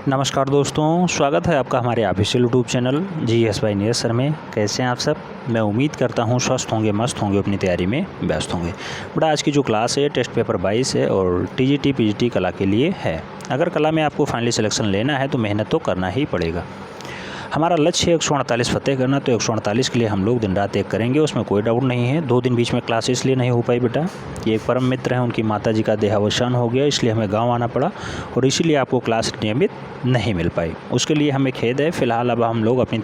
नमस्कार दोस्तों, स्वागत है आपका हमारे official YouTube channel GS by Neeraj sir में। कैसे हैं आप सब? मैं उम्मीद करता हूं स्वस्थ होंगे, मस्त होंगे, अपनी तैयारी में व्यस्त होंगे। बड़ा आज की जो क्लास है टेस्ट पेपर 22 है और TGT PGT कला के लिए है। अगर कला में आपको फाइनली सिलेक्शन लेना है तो मेहनत तो करना ही पड़ेगा। हमारा लक्ष्य है 148 फतेह करना, तो 148 के लिए हम लोग दिन रात एक करेंगे, उसमें कोई डाउट नहीं है। 2 दिन बीच में क्लास इसलिए नहीं हो पाई बेटा, ये एक परम मित्र हैं, उनकी माता जी का देहावसान हो गया, इसलिए हमें गांव आना पड़ा और इसीलिए आपको क्लास नियमित नहीं मिल पाई। उसके लिए हमें खेद है। फिलहाल अब हम लोग अपनी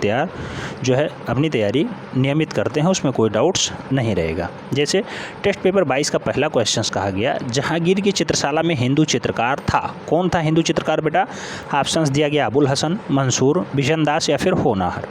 तैयारी नियमित करते हैं, उसमें कोई डाउट्स नहीं रहेगा। जैसे टेस्ट पेपर 22 का पहला क्वेश्चन कहा गया, जहांगीर की चित्रशाला में हिंदू चित्रकार था। कौन था हिंदू चित्रकार बेटा? ऑप्शंस दिया गया अबुल हसन, मंसूर, बिशनदास या फिर होनहार।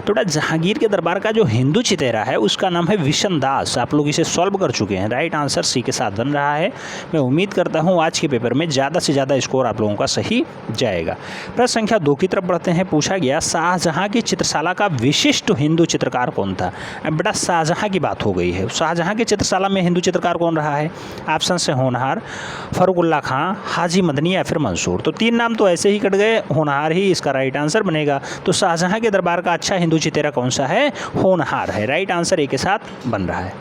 तो बेटा जहांगीर के दरबार का जो हिंदू चितेरा है उसका नाम है बिशनदास। आप लोग इसे सॉल्व कर चुके हैं। राइट आंसर सी के साथ बन रहा है। मैं उम्मीद करता हूँ आज के पेपर में ज़्यादा से ज़्यादा स्कोर आप लोगों का सही जाएगा। प्रश्न संख्या 2 की तरफ बढ़ते हैं। पूछा गया शाहजहां की चित्रशाला का विशिष्ट हिंदू चित्रकार कौन था। अब बेटा शाहजहां की बात हो गई है, शाहजहां की चित्रशाला में हिंदू चित्रकार कौन रहा है? ऑप्शन से होनहार, फर्रुखुल्लाह खां, हाजी मदनी या फिर मंसूर। तो 3 नाम तो ऐसे ही कट गए, होनहार ही इसका राइट आंसर बनेगा। तो शाहजहां के दरबार का अच्छा हिंदू चितेरा कौन सा है? होनहार है। राइट आंसर ए के साथ बन रहा है।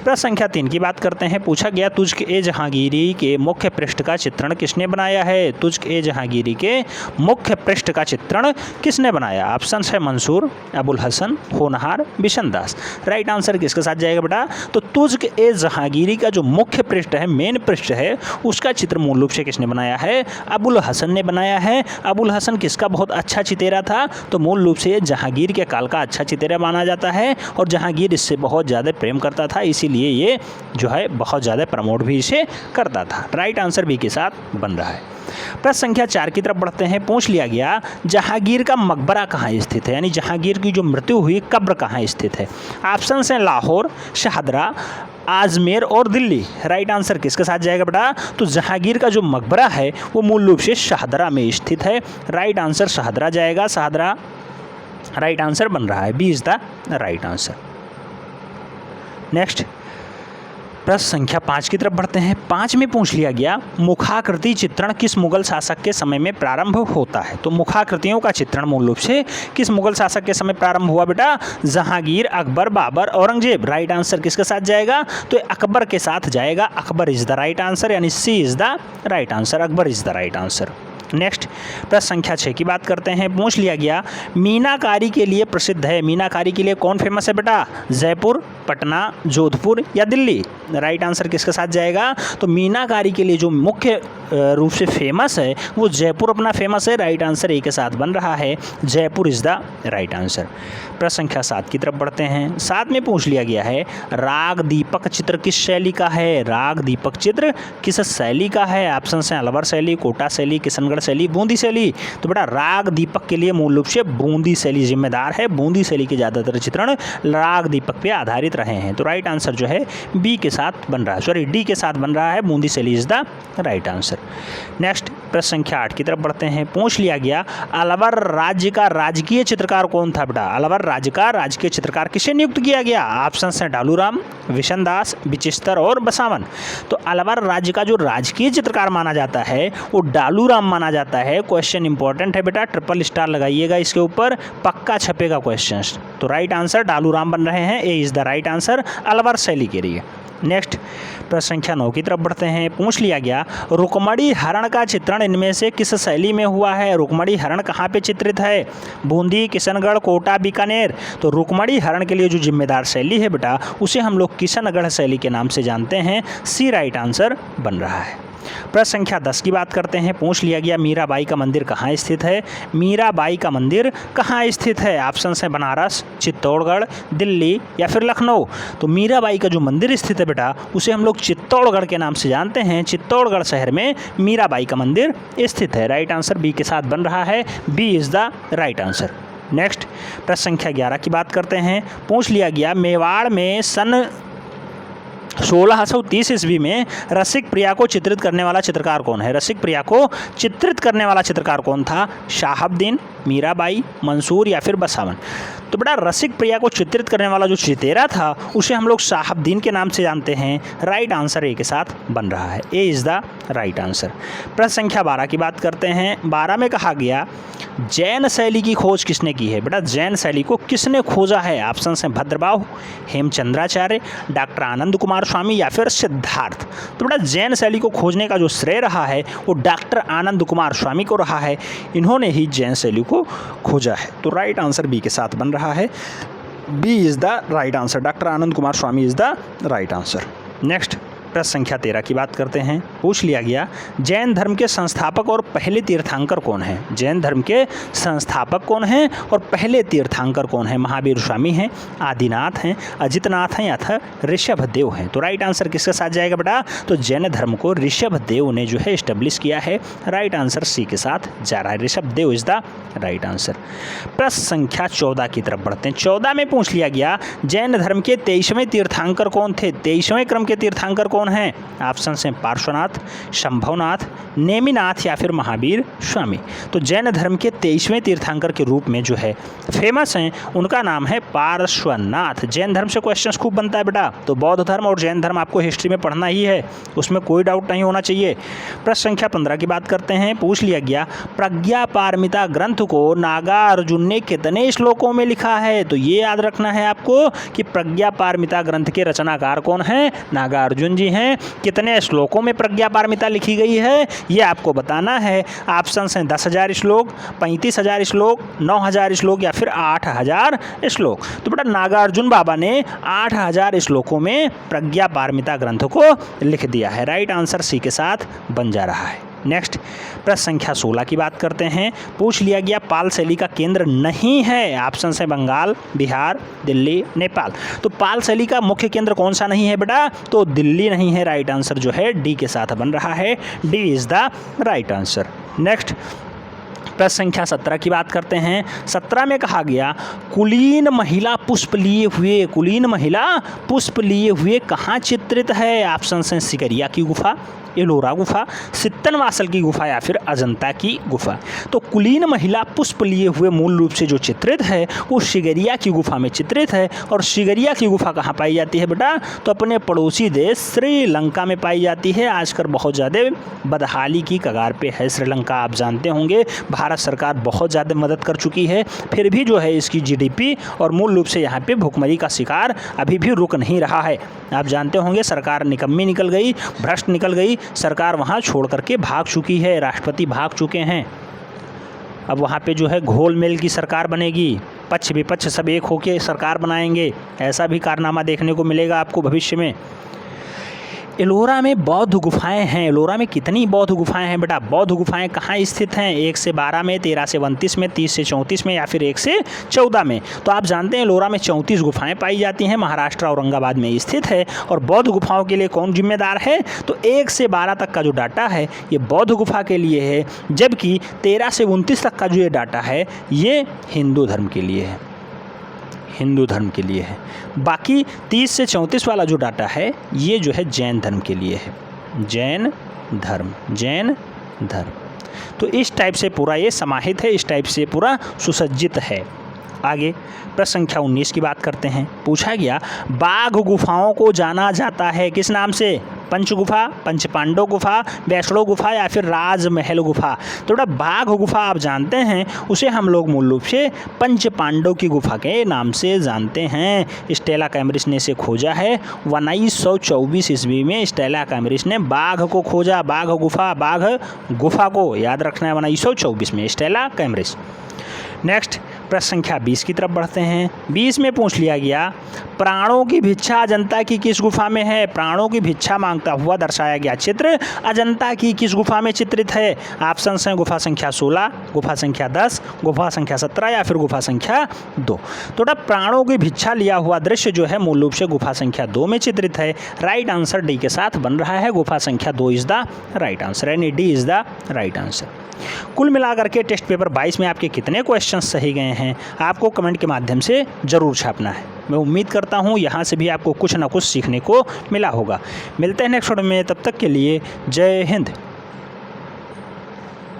प्रश्न संख्या 3 की बात करते हैं। पूछा गया तुझक ए जहांगीरी के मुख्य पृष्ठ का चित्रण किसने बनाया है? तुझक ए जहांगीरी के मुख्य पृष्ठ का चित्रण किसने बनाया? ऑप्शन है मंसूर, अबुल हसन, होनहार, बिशनदास। राइट आंसर किसके साथ जाएगा बेटा? तो तुझक ए जहांगीरी का जो मुख्य पृष्ठ है, मेन पृष्ठ है, उसका चित्र मूल रूप से किसने बनाया है? अबुल हसन ने बनाया है। अबुल हसन किसका बहुत अच्छा चितेरा था? तो मूल रूप से जहांगीर के काल का अच्छा चितेरा माना जाता है और जहांगीर इससे बहुत ज़्यादा प्रेम करता था, इसीलिए ये जो है बहुत ज़्यादा प्रमोट भी इसे करता था। राइट आंसर बी के साथ बन रहा है। प्रश्न संख्या 4 की तरफ बढ़ते हैं। पूछ लिया गया जहांगीर का मकबरा कहाँ स्थित है, यानी जहांगीर की जो मृत्यु हुई कब्र कहाँ स्थित है? ऑप्शन हैं लाहौर, शाहदरा, आजमेर और दिल्ली। राइट आंसर किसके साथ जाएगा बेटा? तो जहांगीर का जो मकबरा है वो मूल रूप से शाहदरा में स्थित है। राइट आंसर शाहदरा जाएगा। शाहदरा राइट आंसर बन रहा है। B is the right answer. Next प्रश्न संख्या 5 की तरफ बढ़ते हैं। 5 में पूछ लिया गया मुखाकृति चित्रण किस मुगल शासक के समय में प्रारंभ होता है? तो मुखाकृतियों का चित्रण मूल रूप से किस मुगल शासक के समय प्रारंभ हुआ बेटा? जहांगीर, अकबर, बाबर, औरंगजेब। राइट आंसर किसके साथ जाएगा? तो अकबर के साथ जाएगा। Akbar is the right answer, यानी C is the right answer. Akbar is the right answer. Next प्रश्न संख्या 6 की बात करते हैं। पूछ लिया गया मीनाकारी के लिए प्रसिद्ध है। मीनाकारी के लिए कौन फेमस है बेटा? जयपुर, पटना, जोधपुर या दिल्ली? राइट आंसर किसके साथ जाएगा? तो मीनाकारी के लिए जो मुख्य रूप से फेमस है वो जयपुर अपना फेमस है। राइट आंसर ए के साथ बन रहा है। Jaipur is the right answer. प्रश्न संख्या 7 की तरफ बढ़ते हैं। 7 में पूछ लिया गया है राग दीपक चित्र किस शैली का है? राग दीपक चित्र किस शैली का है? ऑप्शन हैं अलवर शैली, कोटा शैली, किशनगढ़ शैली, बूंदी शैली। तो बेटा राग दीपक के लिए मूल रूप से बूंदी शैली जिम्मेदार है। बूंदी शैली के ज़्यादातर चित्रण राग दीपक पे आधारित रहे हैं। तो राइट आंसर जो है बी के साथ बन रहा है, सॉरी डी के साथ बन रहा है। बूंदी शैली is the right answer. Next प्रश्न संख्या 8 की तरफ बढ़ते हैं। पूछ लिया गया अलवर राज्य का राजकीय चित्रकार कौन था बेटा? अलवर राज्य का राजकीय चित्रकार किसे नियुक्त किया गया? ऑप्शन हैं डालूराम, विशनदास, बिचिस्तर और बसावन। तो अलवर राज्य का जो राजकीय चित्रकार माना जाता है वो डालूराम माना जाता है। क्वेश्चन इंपॉर्टेंट है बेटा, ट्रिपल स्टार लगाइएगा इसके ऊपर, पक्का छपेगा क्वेश्चन। तो राइट आंसर डालूराम बन रहे हैं। A is the right answer Alwar शैली के लिए। नेक्स्ट प्रश्न संख्या 9 की तरफ बढ़ते हैं। पूछ लिया गया रुक्मणी हरण का चित्रण इनमें से किस शैली में हुआ है? रुक्मणी हरण कहाँ पे चित्रित है? बूंदी, किशनगढ़, कोटा, बीकानेर। तो रुक्मणी हरण के लिए जो जिम्मेदार शैली है बेटा उसे हम लोग किशनगढ़ शैली के नाम से जानते हैं। सी राइट आंसर बन रहा है। प्रश्न संख्या 10 की बात करते हैं। पूछ लिया गया मीराबाई का मंदिर कहाँ स्थित है? मीराबाई का मंदिर कहाँ स्थित है? ऑप्शन हैं बनारस, चित्तौड़गढ़, दिल्ली या फिर लखनऊ। तो मीराबाई का जो मंदिर स्थित है बेटा उसे हम लोग चित्तौड़गढ़ के नाम से जानते हैं। चित्तौड़गढ़ शहर में मीराबाई का मंदिर स्थित है। राइट आंसर बी के साथ बन रहा है। B is the right answer. Next प्रश्न संख्या 11 की बात करते हैं। पूछ लिया गया मेवाड़ में सन 1630 ईस्वी में रसिक प्रिया को चित्रित करने वाला चित्रकार कौन है? रसिक प्रिया को चित्रित करने वाला चित्रकार कौन था? शाहबुद्दीन, मीराबाई, मंसूर या फिर बसावन। तो बेटा रसिक प्रिया को चित्रित करने वाला जो चितेरा था उसे हम लोग शहाबुद्दीन के नाम से जानते हैं। राइट आंसर ए के साथ बन रहा है, A is the right answer. प्रश्न संख्या 12 की बात करते हैं। 12 में कहा गया जैन शैली की खोज किसने की है। बेटा जैन शैली को किसने खोजा है। ऑप्शन हैं भद्रबाहु, हेमचंद्राचार्य, डॉक्टर आनंद कुमार स्वामी या फिर सिद्धार्थ। तो बेटा जैन शैली को खोजने का जो श्रेय रहा है वो डॉक्टर आनंद कुमार स्वामी को रहा है। इन्होंने ही जैन शैली को खोजा है। तो राइट आंसर बी के साथ बन रहा है, B is the right answer. Doctor Anand Kumar Swami is the right answer. Next प्रश्न संख्या 13 की बात करते हैं। पूछ लिया गया जैन धर्म के संस्थापक और पहले तीर्थंकर कौन हैं। जैन धर्म के संस्थापक कौन हैं और पहले तीर्थंकर कौन हैं। महावीर स्वामी हैं, आदिनाथ हैं, अजितनाथ हैं या फिर ऋषभदेव हैं। तो राइट आंसर किसके साथ जाएगा बेटा। तो जैन धर्म को ऋषभदेव ने जो है इस्टेब्लिश किया है। राइट आंसर सी के साथ जा रहा है, Rishabhdev is the right answer. प्रश्न संख्या 14 की तरफ बढ़ते हैं। 14 में पूछ लिया गया जैन धर्म के 23वें तीर्थंकर कौन थे। 23वें क्रम के तीर्थंकर कौन हैं। ऑप्शन हैं पार्श्वनाथ, शंभवनाथ, नेमिनाथ या फिर महावीर स्वामी। तो जैन धर्म के 23वें तीर्थंकर के रूप में जो है फेमस हैं उनका नाम है पार्श्वनाथ। जैन धर्म से क्वेश्चंस खूब बनता है बेटा। तो बौद्ध धर्म और जैन धर्म आपको हिस्ट्री में पढ़ना ही है, उसमें कोई डाउट नहीं होना चाहिए। प्रश्न संख्या 15 की बात करते हैं। पूछ लिया गया प्रज्ञा पारमिता ग्रंथ को नागार्जुन ने कितने श्लोकों में लिखा है। तो ये याद रखना है आपको कि प्रज्ञा पारमिता ग्रंथ के रचनाकार कौन हैं, नागार्जुन जी हैं। कितने श्लोकों में प्रज्ञा पारमिता लिखी गई है ये आपको बताना है। ऑप्शन हैं 10,000 श्लोक, 35,000 श्लोक, 9,000 श्लोक या फिर 8,000 श्लोक। तो बेटा नागार्जुन बाबा ने 8,000 श्लोकों में प्रज्ञा पारमिता ग्रंथ को लिख दिया है। राइट आंसर सी के साथ बन जा रहा है। नेक्स्ट प्रश्न संख्या 16 की बात करते हैं। पूछ लिया गया पाल शैली का केंद्र नहीं है। ऑप्शन है बंगाल, बिहार, दिल्ली, नेपाल। तो पाल शैली का मुख्य केंद्र कौन सा नहीं है बेटा। तो दिल्ली नहीं है। राइट आंसर जो है डी के साथ बन रहा है, D is the right answer. Next प्रश्न संख्या 17 की बात करते हैं। 17 में कहा गया कुलीन महिला पुष्प लिए हुए, कुलीन महिला पुष्प लिए हुए कहाँ चित्रित है। ऑप्शन हैं सिकरिया की गुफा, एलोरा गुफा, सित्तनवासल की गुफा या फिर अजंता की गुफा। तो कुलीन महिला पुष्प लिए हुए मूल रूप से जो चित्रित है वो सिगरिया की गुफा में चित्रित है। और सिगरिया की गुफा कहाँ पाई जाती है बेटा। तो अपने पड़ोसी देश श्रीलंका में पाई जाती है। आजकल बहुत ज़्यादा बदहाली की कगार पे है श्रीलंका, आप जानते होंगे। भारत सरकार बहुत ज़्यादा मदद कर चुकी है, फिर भी जो है इसकी जीडीपी और मूल रूप से यहाँ पे भुखमरी का शिकार अभी भी रुक नहीं रहा है। आप जानते होंगे सरकार निकम्मी निकल गई, भ्रष्ट निकल गई। सरकार वहाँ छोड़ करके भाग चुकी है, राष्ट्रपति भाग चुके हैं। अब वहाँ पे जो है घोल मेल की सरकार बनेगी, पक्ष विपक्ष सब एक होकर सरकार बनाएंगे। ऐसा भी कारनामा देखने को मिलेगा आपको भविष्य में। एलोरा में बौद्ध गुफाएं हैं। एलोरा में कितनी बौद्ध गुफाएं हैं बेटा। बौद्ध गुफाएं कहाँ स्थित हैं। 1 से 12 में, 13 से 29 में, 30 से 34 में या फिर 1 से 14 में। तो आप जानते हैं एलोरा में 34 गुफाएं पाई जाती हैं, महाराष्ट्र औरंगाबाद में स्थित है। और बौद्ध गुफाओं के लिए कौन जिम्मेदार है। तो 1 से 12 तक का जो डाटा है ये बौद्ध गुफा के लिए है, जबकि 13 से 29 तक का जो ये डाटा है ये हिंदू धर्म के लिए है, हिंदू धर्म के लिए है। बाकी 30 से 34 वाला जो डाटा है ये जो है जैन धर्म के लिए है, जैन धर्म, जैन धर्म। तो इस टाइप से पूरा ये समाहित है, इस टाइप से पूरा सुसज्जित है। आगे प्रश्न संख्या 19 की बात करते हैं। पूछा गया बाघ गुफाओं को जाना जाता है किस नाम से। पंच गुफा, पंच पांडव गुफा, वैष्णो गुफा या फिर राजमहल गुफा। तो बेटा बाघ गुफा आप जानते हैं उसे हम लोग मूल रूप से पंच पांडव की गुफा के नाम से जानते हैं। स्टेला कैम्ब्रिज ने इसे खोजा है 1924 ईस्वी में। स्टेला कैम्ब्रिज ने बाघ को खोजा, बाघ गुफा को याद रखना है 1924 में, स्टेला कैम्ब्रिज। नेक्स्ट प्रश्न संख्या 20 की तरफ बढ़ते हैं। 20 में पूछ लिया गया प्राणों की भिक्षा अजंता की किस गुफा में है। प्राणों की भिक्षा मांगता हुआ दर्शाया गया चित्र अजंता की किस गुफा में चित्रित है। ऑप्शन हैं गुफा संख्या 16, गुफा संख्या 10, गुफा संख्या 17 या फिर गुफा संख्या 2। तो प्राणों की भिक्षा लिया हुआ दृश्य जो है मूल रूप से गुफा संख्या 2 में चित्रित है। राइट आंसर डी के साथ बन रहा है, गुफा संख्या 2 इज द राइट आंसर, यानी D is the right answer. कुल मिलाकर के टेस्ट पेपर 22 में आपके कितने क्वेश्चंस सही गए हैं आपको कमेंट के माध्यम से ज़रूर छापना है। मैं उम्मीद करता हूँ यहाँ से भी आपको कुछ ना कुछ सीखने को मिला होगा। मिलते हैं नेक्स्ट वीडियो में, तब तक के लिए जय हिंद।